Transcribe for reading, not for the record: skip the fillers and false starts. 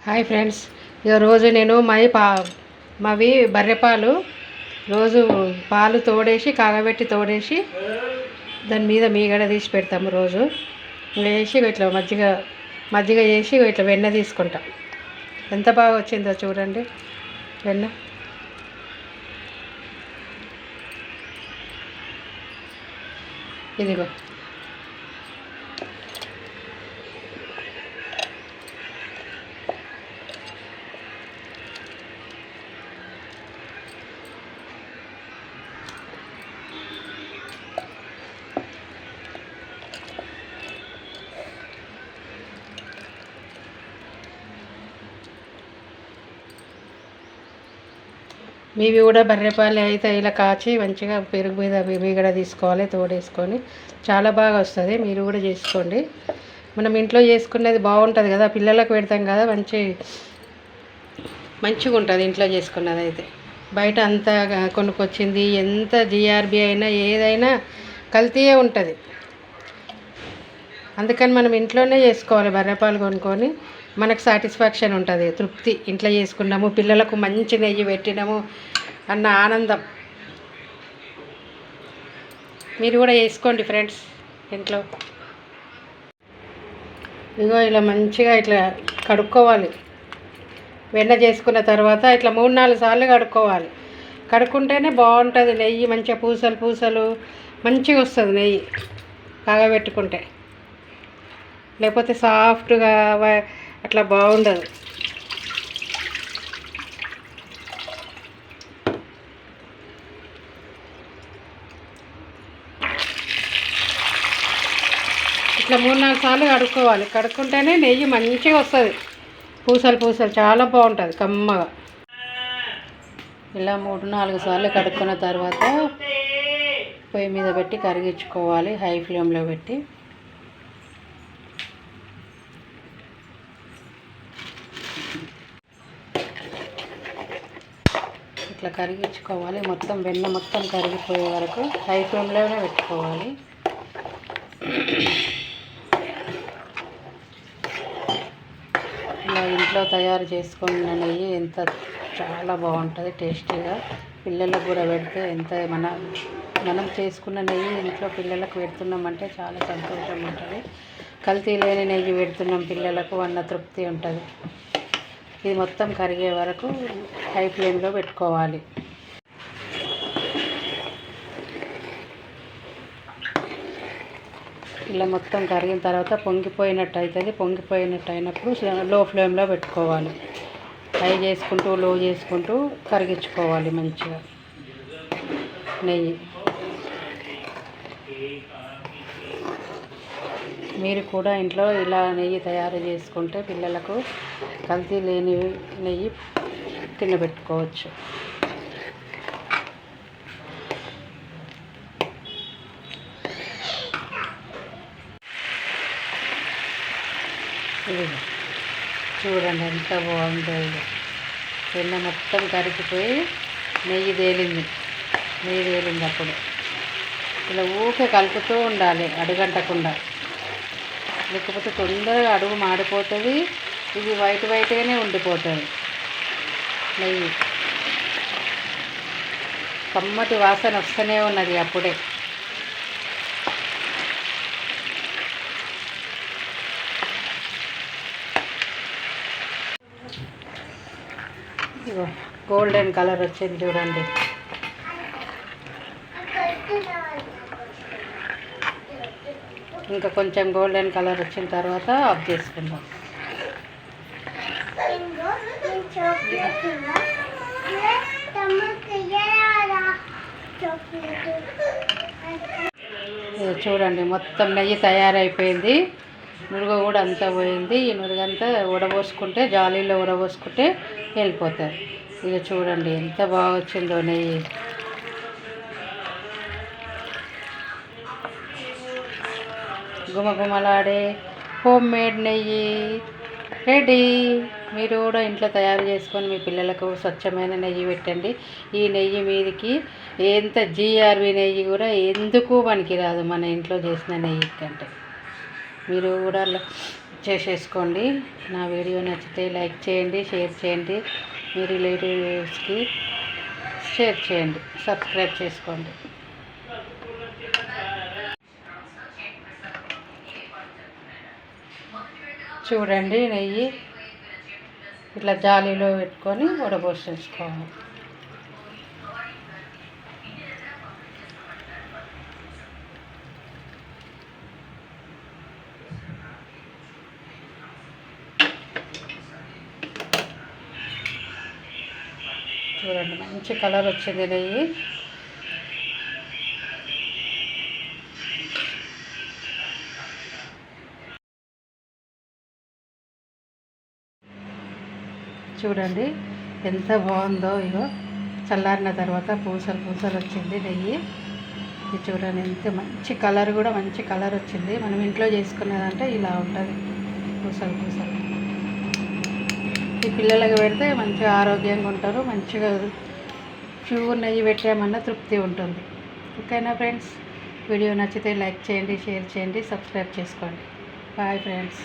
Hi friends, రోజు నేను మావి బర్రె పాలు రోజు పాలు తోడేసి కాగబెట్టి తోడేసి దాని మీద మీగడ తీసి పెడతాము. రోజు వేసి ఇట్లా మజ్జిగ చేసి ఇట్లా వెన్న తీసుకుంటాం. ఎంత బాగా వచ్చిందో చూడండి వెన్న. ఇదిగో మీవి కూడా బర్రెపాలు అయితే ఇలా కాచి మంచిగా పెరుగు మీద మీగడ తీసుకోవాలి, తోడేసుకొని చాలా బాగా వస్తుంది. మీరు కూడా చేసుకోండి. మనం ఇంట్లో చేసుకునేది బాగుంటుంది కదా, పిల్లలకు పెడతాం కదా, మంచిగా ఉంటుంది ఇంట్లో చేసుకున్నది. అయితే బయట అంతా కొనుక్కొచ్చింది ఎంత జిఆర్బి అయినా ఏదైనా కల్తీయే ఉంటుంది. అందుకని మనం ఇంట్లోనే చేసుకోవాలి. బర్రెపాలు కొనుక్కొని మనకు సాటిస్ఫాక్షన్ ఉంటుంది, తృప్తి. ఇంట్లో చేసుకున్నాము, పిల్లలకు మంచి నెయ్యి పెట్టినాము అన్న ఆనందం. మీరు కూడా చేసుకోండి ఫ్రెండ్స్ ఇంట్లో. ఇదిగో ఇలా మంచిగా ఇట్లా కడుక్కోవాలి. వెన్న చేసుకున్న తర్వాత ఇట్లా 3-4 సార్లు కడుక్కోవాలి. కడుక్కుంటేనే బాగుంటుంది నెయ్యి. మంచిగా పూసలు మంచిగా వస్తుంది నెయ్యి కాగబెట్టుకుంటే. లేకపోతే సాఫ్ట్గా అట్లా బాగుండదు. ఇట్లా 3-4 సార్లు కడుక్కోవాలి. కడుక్కుంటేనే నెయ్యి మంచిగా వస్తుంది. పూసలు చాలా బాగుంటుంది కమ్మగా. ఇలా 3-4 సార్లు కడుక్కున్న తర్వాత పొయ్యి మీద పెట్టి కరిగించుకోవాలి, హై ఫ్లేమ్లో పెట్టి. ఇట్లా కరిగించుకోవాలి. మొత్తం వెన్న మొత్తం కరిగిపోయే వరకు హై ఫ్లేమ్లోనే పెట్టుకోవాలి. ఇలా ఇంట్లో తయారు చేసుకున్న నెయ్యి చాలా బాగుంటుంది, టేస్టీగా. పిల్లలకు కూడా పెడితే మనం చేసుకున్న నెయ్యి ఇంట్లో పిల్లలకు పెడుతున్నామంటే చాలా సంతోషం ఉంటుంది. కల్తీ లేని నెయ్యి పెడుతున్నాం పిల్లలకు అన్న తృప్తి ఉంటుంది. ఇది మొత్తం కరిగే వరకు హై ఫ్లేమ్లో పెట్టుకోవాలి. ఇలా మొత్తం కరిగిన తర్వాత పొంగిపోయినట్టు అవుతుంది. పొంగిపోయినట్టు అయినప్పుడు లో ఫ్లేమ్లో పెట్టుకోవాలి. హై చేసుకుంటూ లో చేసుకుంటూ కరిగించుకోవాలి మంచిగా నెయ్యి. మీరు కూడా ఇంట్లో ఇలా నెయ్యి తయారు చేసుకుంటే పిల్లలకు కల్తీ లేని నెయ్యి తినబెట్టుకోవచ్చు. ఇది చూడండి ఎంత బాగుందో. ఇది వెన్న మొత్తం కరిగిపోయి నెయ్యి తేలింది. అప్పుడు ఇలా ఊకే కలుపుతూ ఉండాలి అడుగంటకుండా, లేకపోతే తొందరగా అడుగు మాడిపోతుంది. ఇది వైట్గానే ఉండిపోతుంది నెయ్యి. కమ్మటి వాసన వస్తూనే ఉన్నది అప్పుడే. ఇగో గోల్డెన్ కలర్ వచ్చింది చూడండి. ఇంకా కొంచెం గోల్డెన్ కలర్ వచ్చిన తర్వాత ఆఫ్ చేసుకుందాం. చూడండి మొత్తం నెయ్యి తయారైపోయింది. నురుగు కూడా అంతా పోయింది. ఈ నురుగంతా ఉడబోసుకుంటే, జాలీలో ఉడబోసుకుంటే వెళ్ళిపోతుంది. ఇక చూడండి ఎంత బాగా వచ్చిందో నెయ్యి. గుమగుమలాడే హోమ్ మేడ్ నెయ్యి రెడీ. మీరు కూడా ఇంట్లో తయారు చేసుకొని మీ పిల్లలకు స్వచ్ఛమైన నెయ్యి పెట్టండి. ఈ నెయ్యి మీదికి ఎంత జిఆర్బి నెయ్యి కూడా ఎందుకు పనికిరాదు మన ఇంట్లో చేసిన నెయ్యి కంటే. మీరు కూడా చేసేసుకోండి. నా వీడియో నచ్చితే లైక్ చేయండి, షేర్ చేయండి, మీ రిలేటివ్స్కి షేర్ చేయండి, సబ్స్క్రైబ్ చేసుకోండి. చూడండి, నెయ్యి ఇట్లా జాలీలో పెట్టుకొని వడపోసేసుకోవాలి. చూడండి, మంచి కలర్ వచ్చింది నెయ్యి. చూడండి ఎంత బాగుందో. ఇగో చల్లారిన తర్వాత పూసలు పూసలు వచ్చింది నెయ్యి. ఇది చూడండి, ఎంత మంచి కలర్, కూడా మంచి కలర్ వచ్చింది. మనం ఇంట్లో చేసుకున్నదంటే ఇలా ఉంటుంది, పూసలు పూసలు. ఈ పిల్లలకి పెడితే మంచిగా ఆరోగ్యంగా ఉంటారు. మంచిగా ప్యూర్ నెయ్యి పెట్టామన్నా తృప్తి ఉంటుంది. ఓకేనా ఫ్రెండ్స్? వీడియో నచ్చితే లైక్ చేయండి, షేర్ చేయండి, సబ్స్క్రైబ్ చేసుకోండి. Bye friends.